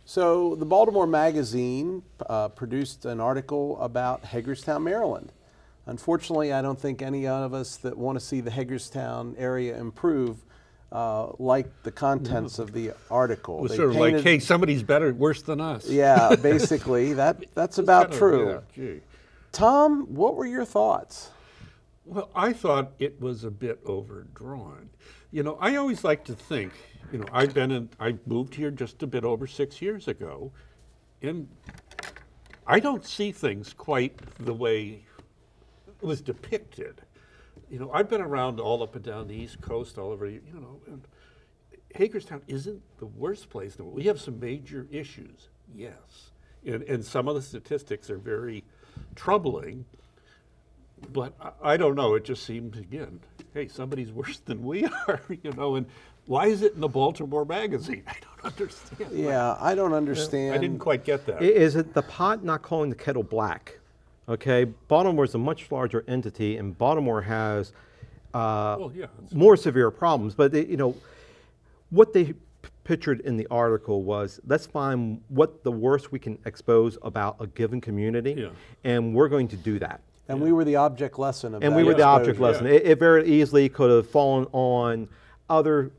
So the Baltimore Magazine produced an article about Hagerstown, Maryland. Unfortunately, I don't think any of us that want to see the Hagerstown area improve like the contents of the article. It was They sort of painted, like, hey, somebody's worse than us. Yeah, basically, that's about true. Yeah, gee. Tom, what were your thoughts? Well, I thought it was a bit overdrawn. You know, I always like to think, you know, I moved here just a bit over 6 years ago, and I don't see things quite the way it was depicted. You know, I've been around all up and down the East Coast, all over, you know, and Hagerstown isn't the worst place in the world. We have some major issues, yes. And some of the statistics are very troubling, but I don't know, it just seemed, again, hey, somebody's worse than we are, you know, and why is it in the Baltimore Magazine? I don't understand. Yeah, I don't understand. I didn't quite get that. Is it the pot not calling the kettle black? Okay, Baltimore is a much larger entity, and Baltimore has Well, yeah, more severe problems. But you know, what they pictured in the article was, let's find what the worst we can expose about a given community, Yeah. and we're going to do that. And we were the object lesson of that. And we were the object exposure. lesson. It very easily could have fallen on other,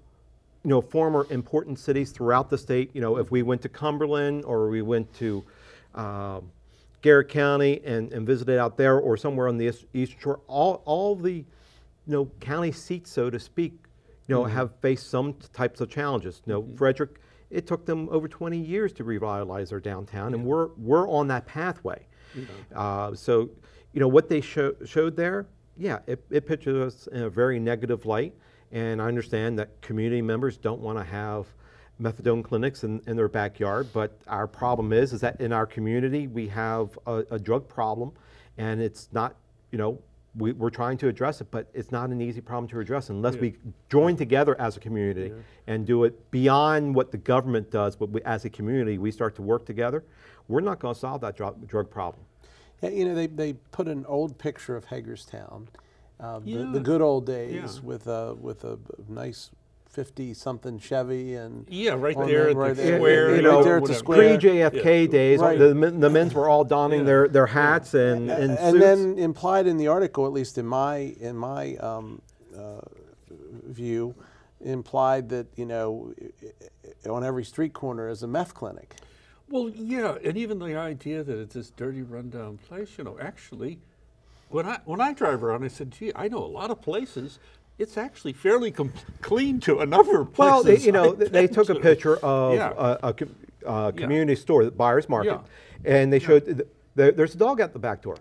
you know, former important cities throughout the state. You know, if we went to Cumberland or we went to Garrett County and visited out there, or somewhere on the Eastern Shore, all the, you know, county seats, so to speak, you know, have faced some types of challenges. You know, Frederick, it took them over 20 years to revitalize their downtown, and we're on that pathway. So, you know, what they showed there, yeah, it pictures us in a very negative light, and I understand that community members don't want to have methadone clinics in their backyard, but our problem is that in our community we have a drug problem, and it's not, you know, we're trying to address it, but it's not an easy problem to address unless we join together as a community and do it beyond what the government does, but as a community we start to work together. We're not going to solve that drug problem. Yeah, you know, they put an old picture of Hagerstown, the good old days, with a nice 50-something Chevy, and right there at the square, you know, right there at the square. Pre-JFK days, Right. the men's were all donning their hats and suits. Then implied in the article, at least in my view, implied that, you know, on every street corner is a meth clinic. Well, yeah, and even the idea that it's this dirty, rundown place, you know, actually, when I drive around, I said, gee, I know a lot of places, it's actually fairly clean to a number of places. Well, you know, they took a picture of a community store, the Buyers Market, and they showed there's a dog at the back door.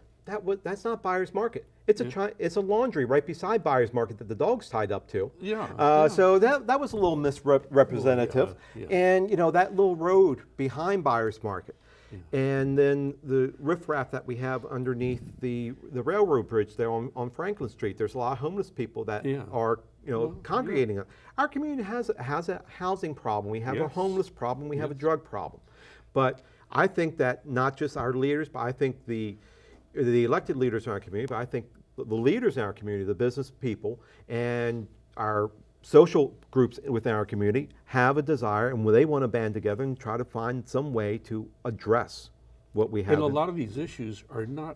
That's not Buyers Market. It's it's a laundry right beside Buyers Market that the dog's tied up to. So that was a little misrepresentative. And you know, that little road behind Buyers Market, and then the riffraff that we have underneath the railroad bridge there on Franklin Street. There's a lot of homeless people that are, you know, congregating. Our community has a housing problem. We have a homeless problem. We have a drug problem. But I think that not just our leaders, but I think the elected leaders in our community, but I think the leaders in our community, the business people, and our social groups within our community have a desire, and they want to band together and try to find some way to address what we have. And a lot of these issues are not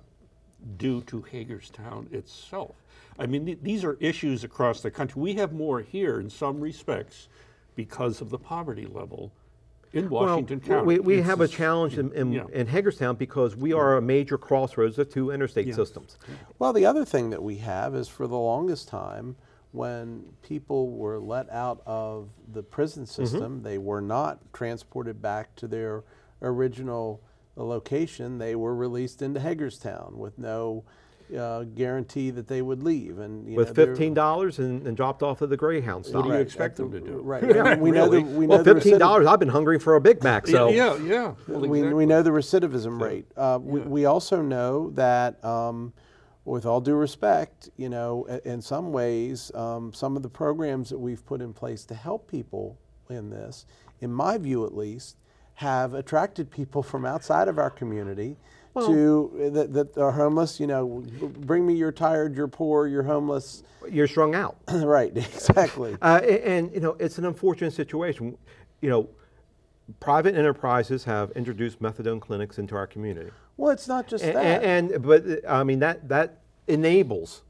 due to Hagerstown itself. I mean, these are issues across the country. We have more here in some respects because of the poverty level in Washington County. We have a challenge in Hagerstown because we are a major crossroads of two interstate systems. Well, the other thing that we have is, for the longest time, when people were let out of the prison system, they were not transported back to their original location. They were released into Hagerstown with no guarantee that they would leave, and with $15 and dropped off of the Greyhound stop. What do you expect them to do? Right. Yeah, we know well, $15. I've been hungry for a Big Mac. So Well, exactly. we know the recidivism rate. We also know that, with all due respect, you know, in some ways, some of the programs that we've put in place to help people in this, in my view at least, have attracted people from outside of our community that are homeless. You know, bring me, you're tired, you're poor, you're homeless. You're strung out. Right, exactly. And, you know, it's an unfortunate situation. You know, private enterprises have introduced methadone clinics into our community. Well, it's not just that. But I mean, that enables,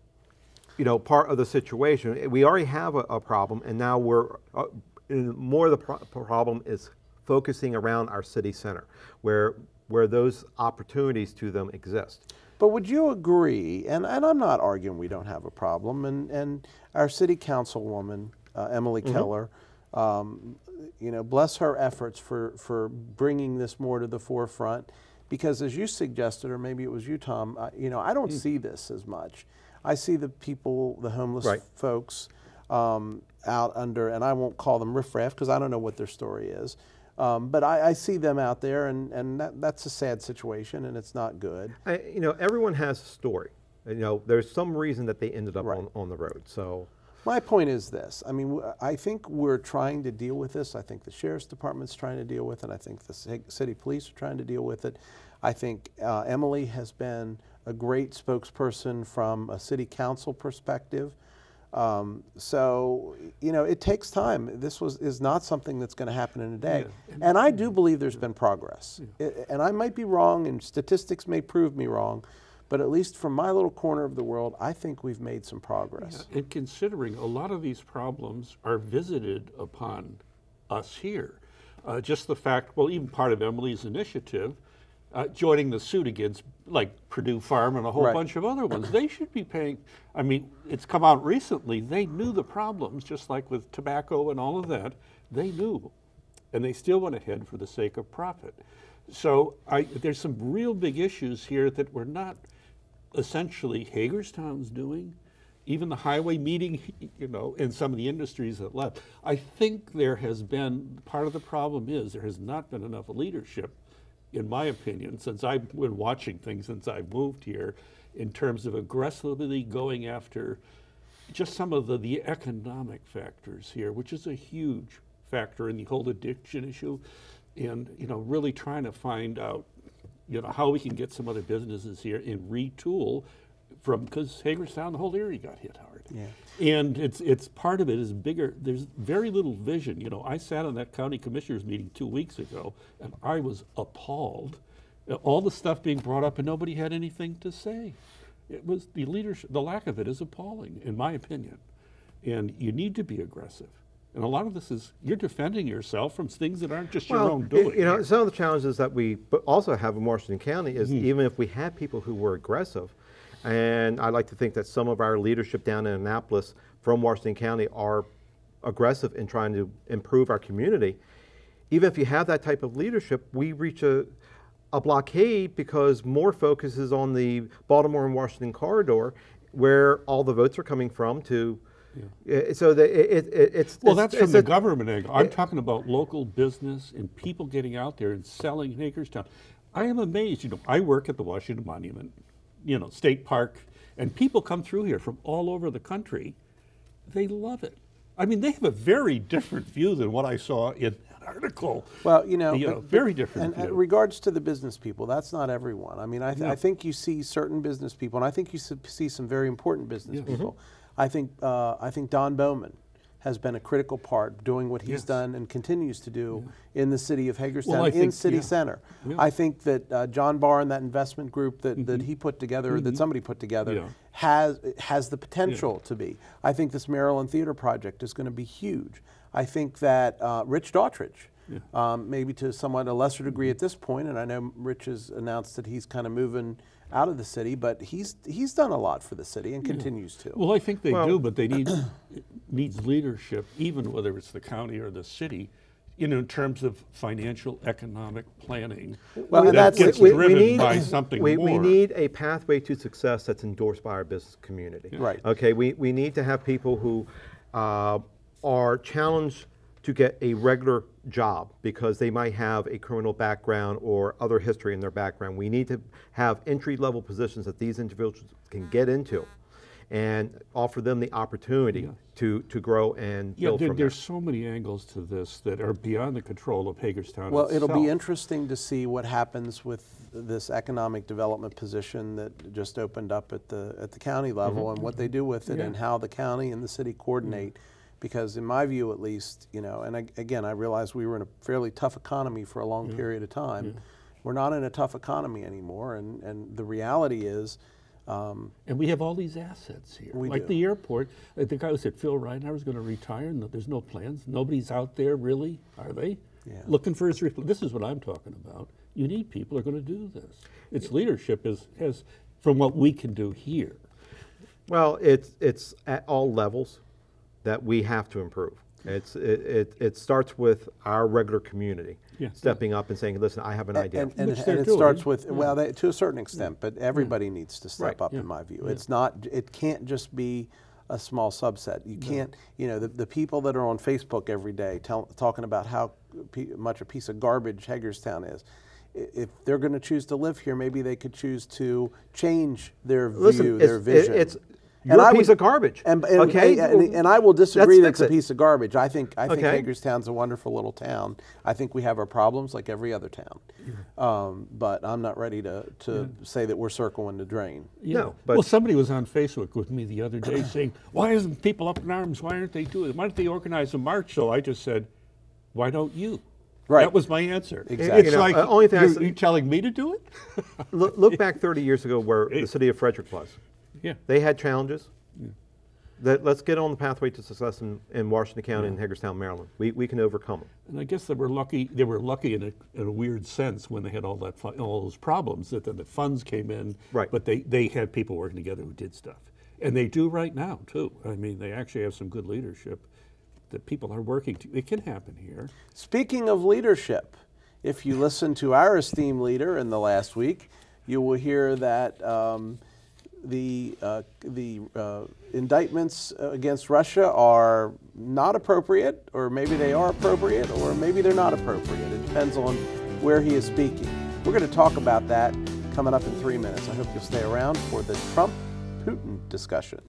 part of the situation. We already have a problem, and now more of the problem is focusing around our city center, where those opportunities to them exist. But would you agree, and I'm not arguing we don't have a problem, and our city councilwoman, Emily Keller, bless her efforts for bringing this more to the forefront, because as you suggested, or maybe it was you, Tom, I don't see this as much. I see the people, the homeless folks out under, and I won't call them riffraff because I don't know what their story is, but I see them out there, and that's a sad situation, and it's not good. Everyone has a story. There's some reason that they ended up on the road. So my point is this. I mean, I think we're trying to deal with this. I think the Sheriff's Department's trying to deal with it. I think the city police are trying to deal with it. I think Emily has been a great spokesperson from a city council perspective. So, it takes time. This is not something that's going to happen in a day. Yeah. And I do believe there's been progress. Yeah. And I might be wrong, and statistics may prove me wrong, but at least from my little corner of the world, I think we've made some progress. Yeah. And considering a lot of these problems are visited upon us here, just the fact, well, even part of Emily's initiative, joining the suit against like Purdue Farm and a whole bunch of other ones. They should be paying, I mean, it's come out recently, they knew the problems, just like with tobacco and all of that, they knew, and they still went ahead for the sake of profit. So there's some real big issues here that we're not essentially Hagerstown's doing, even the highway meeting, and some of the industries that left. I think there has been, part of the problem is there has not been enough leadership, in my opinion, since I've been watching things since I moved here, in terms of aggressively going after just some of the economic factors here, which is a huge factor in the whole addiction issue, and really trying to find out how we can get some other businesses here and retool because Hagerstown, the whole area got hit hard. Yeah. And it's part of it is bigger. There's very little vision. I sat on that county commissioners meeting 2 weeks ago, and I was appalled at all the stuff being brought up, and nobody had anything to say. It was the leadership. The lack of it is appalling, in my opinion. And you need to be aggressive. And a lot of this is you're defending yourself from things that aren't just your own doing. Some of the challenges that we also have in Washington County is even if we had people who were aggressive, and I like to think that some of our leadership down in Annapolis from Washington County are aggressive in trying to improve our community. Even if you have that type of leadership, we reach a blockade because more focus is on the Baltimore and Washington corridor, where all the votes are coming from. So it's that's from the government angle. I'm talking about local business and people getting out there and selling in Hagerstown. I am amazed. I work at the Washington Monument, State Park, and people come through here from all over the country. They love it. I mean, they have a very different view than what I saw in that article. Well, very different view. In regards to the business people, that's not everyone. I mean, I think you see certain business people, and I think you see some very important business people. I think Don Bowman has been a critical part doing what he's done and continues to do in the city of Hagerstown, in city center. I think that John Barr and that investment group that he put together, that somebody put together, has the potential to be. I think this Maryland Theater project is going to be huge. I think that Rich Daughtridge, maybe to somewhat a lesser degree at this point, and I know Rich has announced that he's kind of moving out of the city, but he's done a lot for the city and continues to. Well, I think they do, but they needs leadership, even whether it's the county or the city, in terms of financial economic planning. Well, that gets driven by something more. We need a pathway to success that's endorsed by our business community. Right. Okay. We need to have people who are challenged to get a regular job because they might have a criminal background or other history in their background. We need to have entry-level positions that these individuals can get into and offer them the opportunity to grow and build from there. There's so many angles to this that are beyond the control of Hagerstown Well, itself. It'll be interesting to see what happens with this economic development position that just opened up at the county level and what they do with it and how the county and the city coordinate Because in my view, at least, you know, and again, I realize we were in a fairly tough economy for a long period of time. We're not in a tough economy anymore, and the reality is. And we have all these assets here. We do. The airport, I think I was at Phil Reinhard was going to retire, and there's no plans. Nobody's out there really, are they? Yeah. Looking for his This is what I'm talking about. You need people who are going to do this. Its leadership has, from what we can do here. Well, it's at all levels that we have to improve. It starts with our regular community stepping up and saying, listen, I have an idea. And it starts with, well, to a certain extent, but everybody needs to step up in my view. It's not, it can't just be a small subset. You can't, you know, the people that are on Facebook every day talking about how much a piece of garbage Hagerstown is. If they're going to choose to live here, maybe they could choose to change their view, their vision. It's your piece of garbage. And I will disagree that it's a piece of garbage. I think Hagerstown's a wonderful little town. I think we have our problems like every other town. But I'm not ready to say that we're circling the drain. No. But well, somebody was on Facebook with me the other day saying, why isn't people up in arms? Why aren't they doing it? Why don't they organize a march? So I just said, why don't you? Right. That was my answer. Exactly. It's like, only thing you're telling me to do it? look back 30 years ago where the city of Frederick was. Yeah. They had challenges. Let's get on the pathway to success in Washington County and Hagerstown, Maryland. We can overcome them. And I guess they were lucky. They were lucky in a weird sense when they had all those problems that then the funds came in. Right. But they had people working together who did stuff, and they do right now too. I mean, they actually have some good leadership that people are working to. It can happen here. Speaking of leadership, if you listen to our esteemed leader in the last week, you will hear that the indictments against Russia are not appropriate, or maybe they are appropriate, or maybe they're not appropriate. It depends on where he is speaking. We're going to talk about that coming up in 3 minutes. I hope you'll stay around for the Trump-Putin discussion.